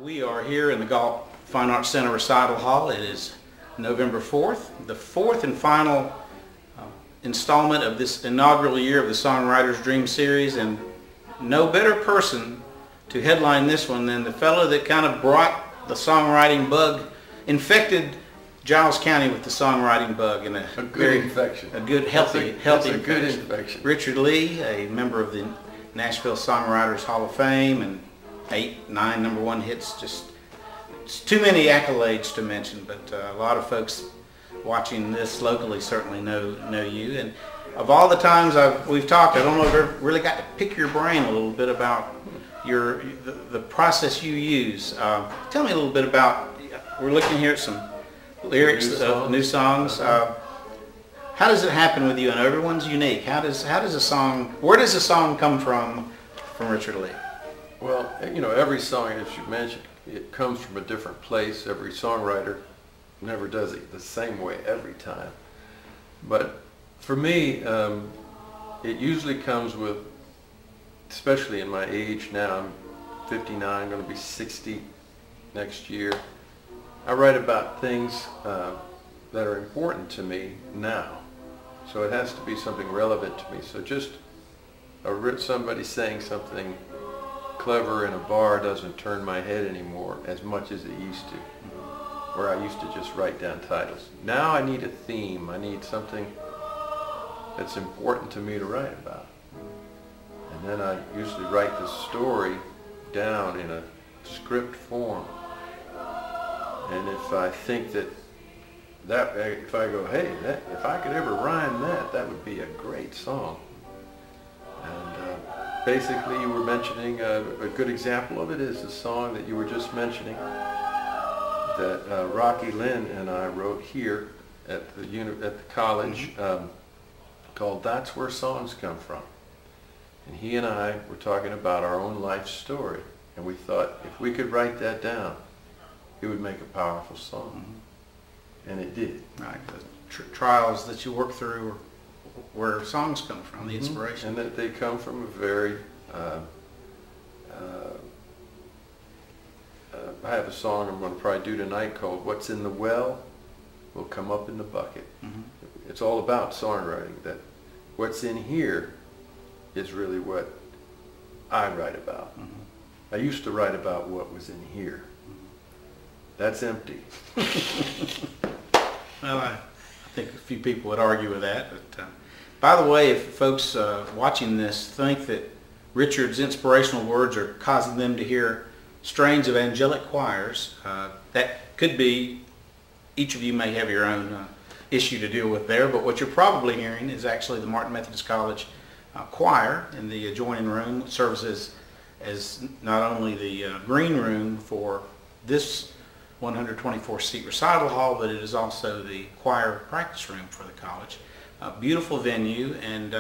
We are here in the Galt Fine Arts Center Recital Hall. It is November 4th, the fourth and final installment of this inaugural year of the Songwriter's Dream Series, and no better person to headline this one than the fellow that kind of brought the songwriting bug, infected Giles County with the songwriting bug in a good infection. A good, healthy infection. Good infection. Richard Leigh, a member of the Nashville Songwriters Hall of Fame, and 8, 9 #1 hits. Just it's too many accolades to mention, but a lot of folks watching this locally certainly know you. And of all the times we've talked, I don't know if I've ever really got to pick your brain a little bit about the process you use. Tell me a little bit about. We're looking here at some lyrics of new songs. How does it happen with you? And everyone's unique. How does a song? Where does a song come from Richard Leigh? Well, you know, every song, as you mentioned, it comes from a different place. Every songwriter never does it the same way every time. But for me, it usually comes with, especially in my age now, I'm 59, going to be 60 next year. I write about things that are important to me now. So it has to be something relevant to me. So just somebody saying something clever in a bar doesn't turn my head anymore as much as it used to, where I used to just write down titles. Now I need a theme. I need something that's important to me to write about. And then I usually write the story down in a script form. And if I think if I go, hey, if I could ever rhyme that would be a great song. And basically, you were mentioning a good example of it is the song that you were just mentioning that Rocky Lynn and I wrote here at the college, called "That's Where Songs Come From." And he and I were talking about our own life story, and we thought if we could write that down, it would make a powerful song, and it did. Right, the trials that you work through, where songs come from, the inspiration. And that they come from a very, I have a song I'm going to probably do tonight called "What's in the Well Will Come Up in the Bucket." It's all about songwriting, that what's in here is really what I write about. I used to write about what was in here. That's empty. Well, I think a few people would argue with that. But by the way, if folks watching this think that Richard's inspirational words are causing them to hear strains of angelic choirs, that could be, each of you may have your own issue to deal with there, but what you're probably hearing is actually the Martin Methodist College choir in the adjoining room. It serves as not only the green room for this 124-seat recital hall, but it is also the choir practice room for the college. A beautiful venue, and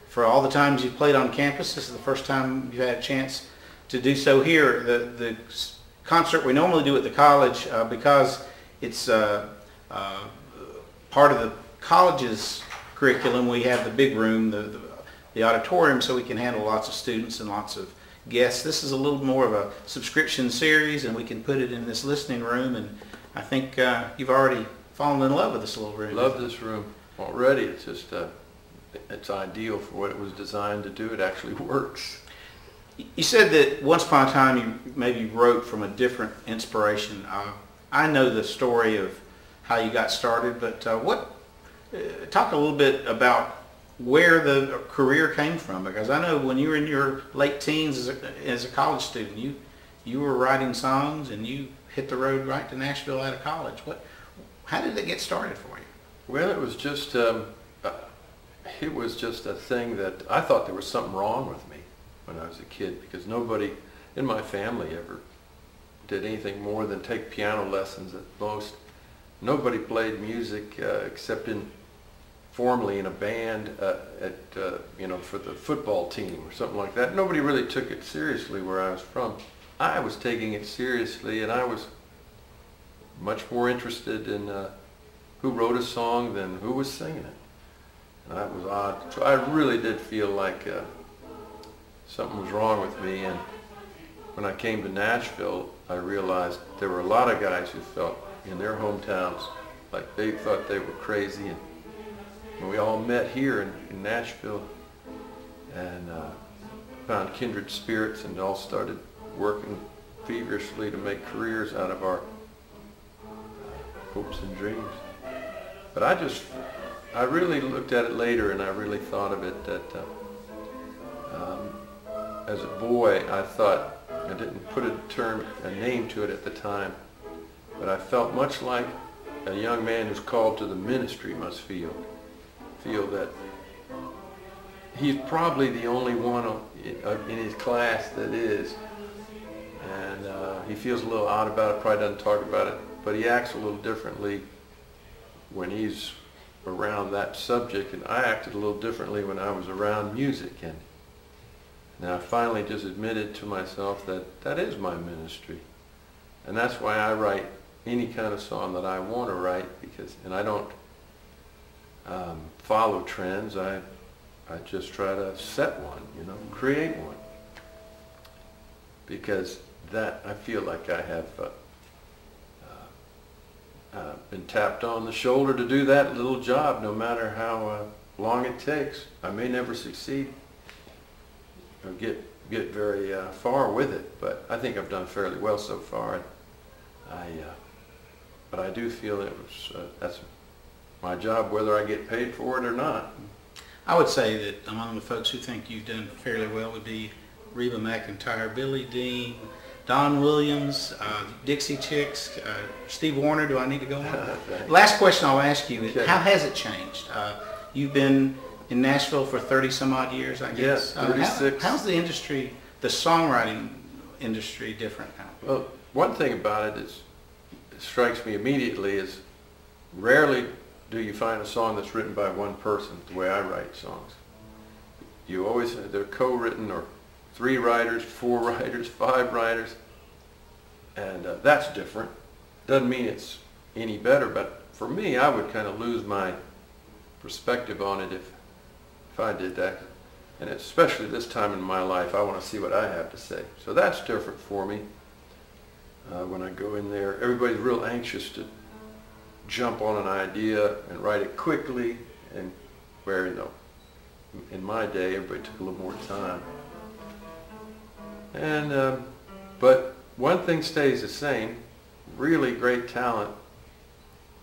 for all the times you've played on campus, this is the first time you've had a chance to do so here. The concert we normally do at the college, because it's part of the college's curriculum, we have the big room, the auditorium, so we can handle lots of students and lots of guests. This is a little more of a subscription series, and we can put it in this listening room, and I think you've already fallen in love with this little room. Love this room already. It's just it's ideal for what it was designed to do. It actually works. You said that once upon a time you maybe wrote from a different inspiration. I know the story of how you got started, but talk a little bit about where the career came from, because I know when you were in your late teens as a college student, you were writing songs and you hit the road right to Nashville out of college. How did it get started for you? Well, it was just a thing that I thought there was something wrong with me when I was a kid, because nobody in my family ever did anything more than take piano lessons at most. Nobody played music except formally in a band for the football team or something like that. Nobody really took it seriously where I was from. I was taking it seriously, and I was much more interested in who wrote a song than who was singing it. And that was odd. So I really did feel like something was wrong with me. And when I came to Nashville, I realized there were a lot of guys who felt in their hometowns like they thought they were crazy. And we all met here in Nashville and found kindred spirits and all started working feverishly to make careers out of our hopes and dreams. But I really looked at it later, and I really thought of it that as a boy, I thought, I didn't put a name to it at the time, but I felt much like a young man who's called to the ministry must feel that he's probably the only one in his class that is, and he feels a little odd about it, probably doesn't talk about it, but he acts a little differently when he's around that subject, and I acted a little differently when I was around music. And now I finally just admitted to myself that that is my ministry, and that's why I write any kind of song that I want to write, and I don't follow trends. I just try to set one, create one, because that I feel like I have been tapped on the shoulder to do that little job, no matter how long it takes. I may never succeed or get very far with it, but I think I've done fairly well so far. But I do feel that's my job, whether I get paid for it or not. I would say that among the folks who think you've done fairly well would be Reba McEntire, Billy Dean, Don Williams, Dixie Chicks, Steve Wariner. Do I need to go on? Last question I'll ask you is, how has it changed? You've been in Nashville for 30 some odd years, I guess. Yes, 36. How's the industry, the songwriting industry, different now? Well, one thing about it strikes me immediately is rarely do you find a song that's written by one person the way I write songs. You always, they're co-written, or 3 writers, 4 writers, 5 writers, and that's different. Doesn't mean it's any better, but for me, I would kind of lose my perspective on it if I did that. And especially this time in my life, I want to see what I have to say. So that's different for me. When I go in there, everybody's real anxious to jump on an idea and write it quickly, and where, in my day, everybody took a little more time. And but one thing stays the same: really great talent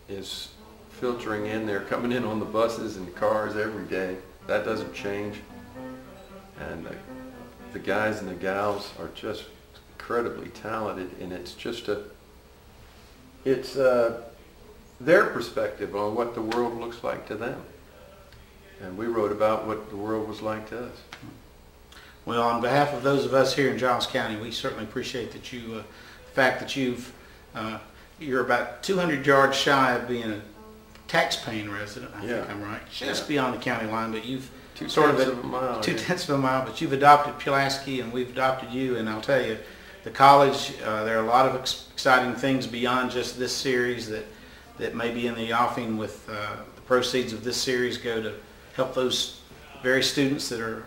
is filtering in there, coming in on the buses and cars every day. That doesn't change. And the guys and the gals are just incredibly talented, and it's just their perspective on what the world looks like to them. And we wrote about what the world was like to us. Well, on behalf of those of us here in Giles County, we certainly appreciate that the fact that you're about 200 yards shy of being a tax-paying resident. I think I'm right. Just beyond the county line, but you've Two-tenths of a mile. Two-tenths of a mile, but you've adopted Pulaski, and we've adopted you. And I'll tell you, the college, there are a lot of exciting things beyond just this series that may be in the offing. With the proceeds of this series go to help those very students that are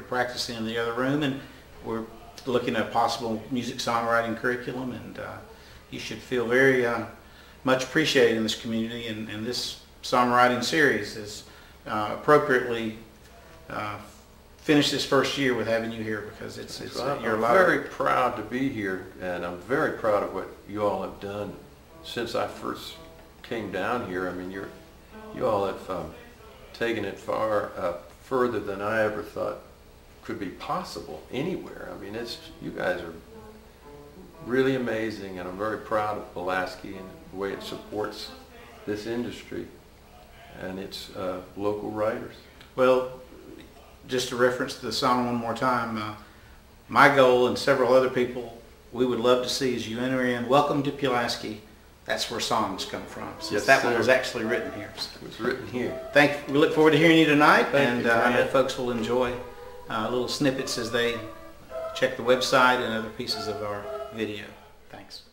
practicing in the other room, and we're looking at a possible music songwriting curriculum, and you should feel very much appreciated in this community, and this songwriting series is appropriately finished this first year with having you here, because I'm very proud to be here, and I'm very proud of what you all have done since I first came down here. I mean, you all have taken it further than I ever thought could be possible anywhere. I mean, you guys are really amazing, and I'm very proud of Pulaski and the way it supports this industry and its local writers. Well, just to reference the song one more time, my goal and several other people we would love to see as you enter in, "Welcome to Pulaski." That's where songs come from. Since that one was actually written here. So. It was written here. We look forward to hearing you tonight, and I know folks will enjoy little snippets as they check the website and other pieces of our video. Thanks.